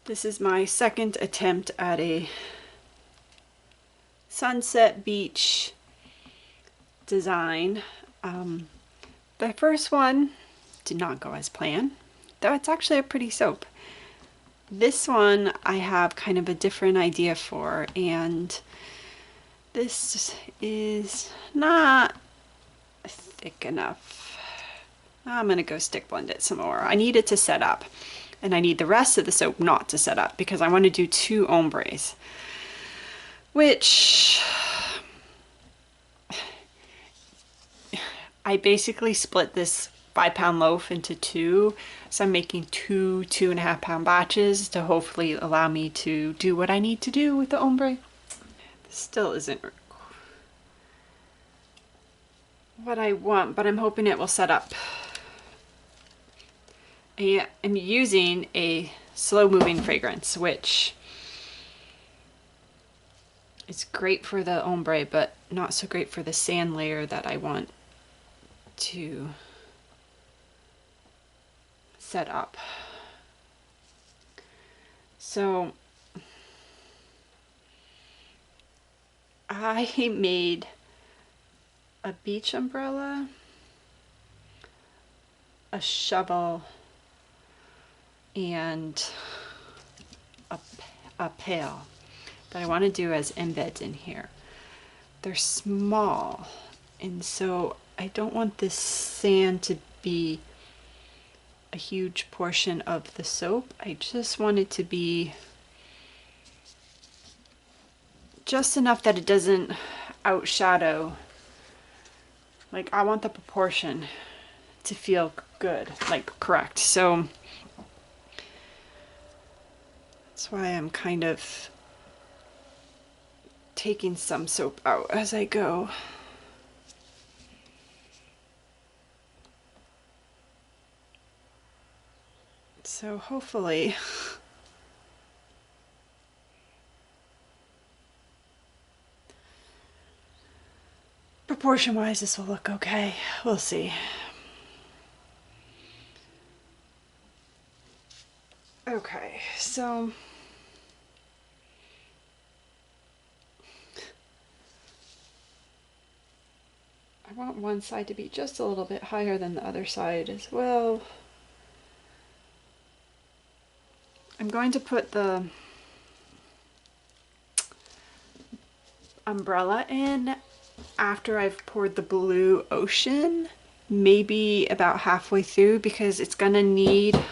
This is my second attempt at a sunset beach design. The first one did not go as planned, though it's actually a pretty soap. This one I have kind of a different idea for, and this is not thick enough. I'm gonna go stick blend it some more. I need it to set up, and I need the rest of the soap not to set up because I want to do 2 ombres, which I basically split this 5-pound loaf into 2, so I'm making 2 2.5-pound batches to hopefully allow me to do what I need to do with the ombre. This still isn't what I want, but I'm hoping it will set up. I'm using a slow-moving fragrance, which is great for the ombre, but not so great for the sand layer that I want to set up. So I made a beach umbrella, a shovel, and a pail that I want to do as embeds in here. They're small, and so I don't want this sand to be a huge portion of the soap. I just want it to be just enough that it doesn't outshadow. Like, I want the proportion to feel good, like correct. So that's why I'm kind of taking some soap out as I go. So hopefully proportion wise this will look okay. We'll see. Okay, so I want one side to be just a little bit higher than the other side as well. I'm going to put the umbrella in after I've poured the blue ocean, maybe about halfway through, because it's gonna need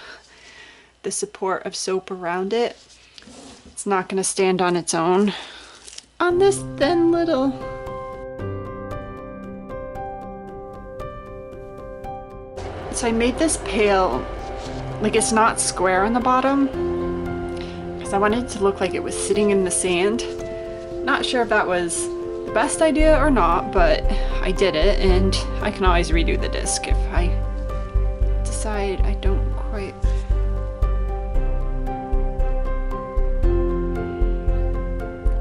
the support of soap around it. It's not gonna stand on its own on this thin little. So I made this pail, like it's not square on the bottom, because I wanted it to look like it was sitting in the sand. Not sure if that was the best idea or not, but I did it, and I can always redo the disc if I decide I don't quite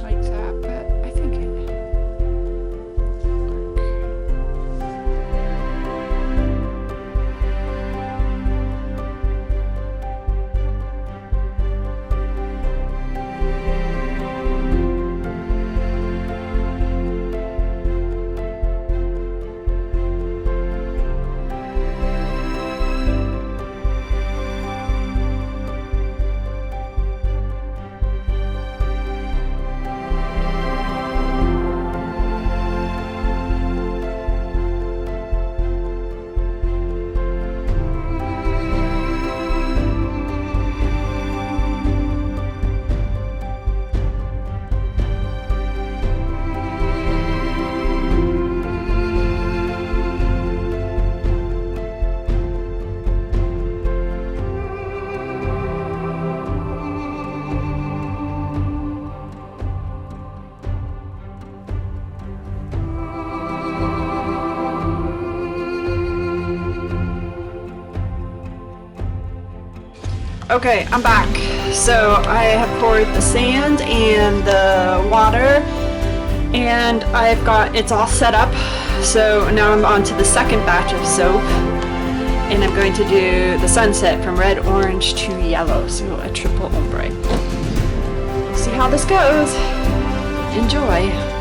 like that, but I think it will Okay, I'm back. So I have poured the sand and the water, and I've got it's all set up. So now I'm on to the second batch of soap, And I'm going to do the sunset from red, orange to yellow, so a triple ombre. See how this goes. Enjoy.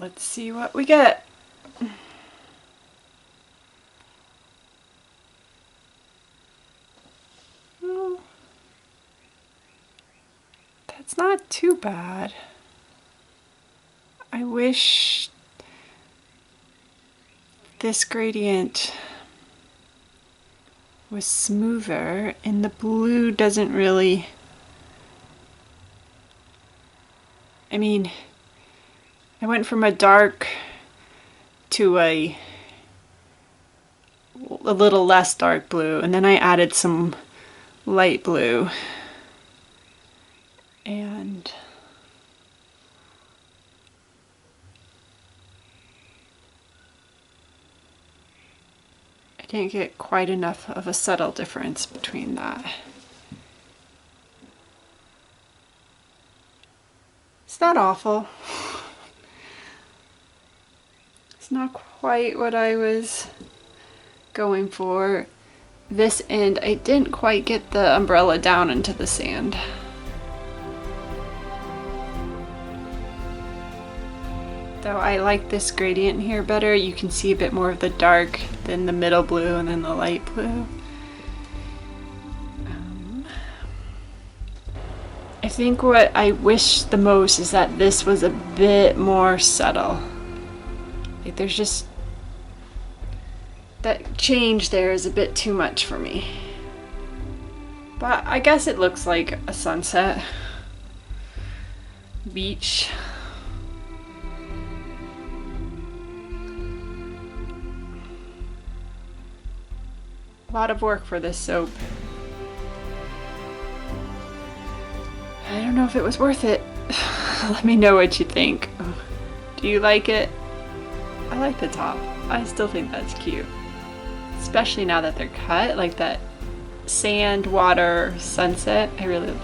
Let's see what we get. Well, that's not too bad. I wish this gradient was smoother, and the blue doesn't really, I mean, I went from a dark to a little less dark blue, and then I added some light blue, and I didn't get quite enough of a subtle difference between that. It's not awful. It's not quite what I was going for. This end, I didn't quite get the umbrella down into the sand. Though I like this gradient here better. You can see a bit more of the dark than the middle blue and then the light blue. I think what I wish the most is that this was a bit more subtle. Like there's just, that change there is a bit too much for me. But I guess it looks like a sunset. Beach. A lot of work for this soap. I don't know if it was worth it. Let me know what you think. Do you like it? I like the top. I still think that's cute. Especially now that they're cut, like that sand, water, sunset. I really